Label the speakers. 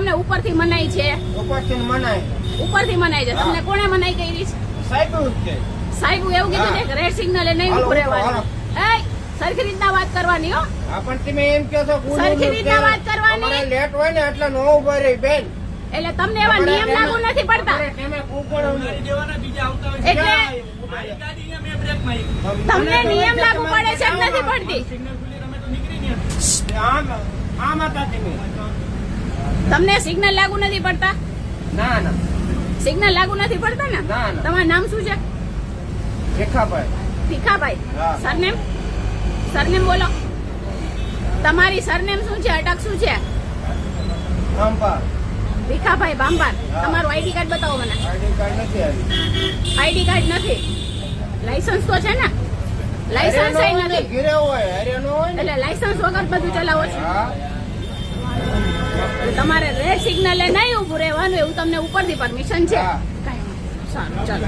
Speaker 1: તમને ઉપરથી મનાઈ છે?
Speaker 2: ઉપરથી મનાય.
Speaker 1: ઉપરથી મનાઈ છે. તમને કોણે મનાઈ કરી છે?
Speaker 2: સાહેબ છે.
Speaker 1: સાહેબ એવું કીધું છે કે રેડ સિગ્નલે નહીં ઉભું રહેવાનું. એ સરખી રીતના વાત કરવાની હો.
Speaker 2: પણ તમે એમ કહો છો
Speaker 1: સરખી રીતના વાત કરવાની.
Speaker 2: લેટ હોય ને એટલે નો ઉભા રહી બેન.
Speaker 1: એટલે તમને એવા નિયમ લાગુ નથી પડતા. એટલે તમને નિયમ લાગુ પડે છે એમ નથી પડતી. તમને સિગ્નલ લાગુ નથી પડતા?
Speaker 2: ના ના
Speaker 1: સિગ્નલ લાગુ નથી પડતા ને? તમારું નામ શું છે?
Speaker 2: ભીખાભાઈ.
Speaker 1: ભીખાભાઈ. સરનેમ? સરનેમ બોલો. તમારી સરનેમ શું છે? અટક શું છે? ભીખાભાઈ બાંબાર. તમારું આઈડી કાર્ડ બતાવો મને. આઈડી કાર્ડ નથી. લાયસન્સ તો છે ને? લાયસન્સ નથી. એટલે લાયસન્સ વગર બધું ચલાવો છો? તમારે રેડ સિગ્નલે નહીં ઉભું રહેવાનું એવું તમને ઉપરથી પરમિશન છે? સારું ચાલો.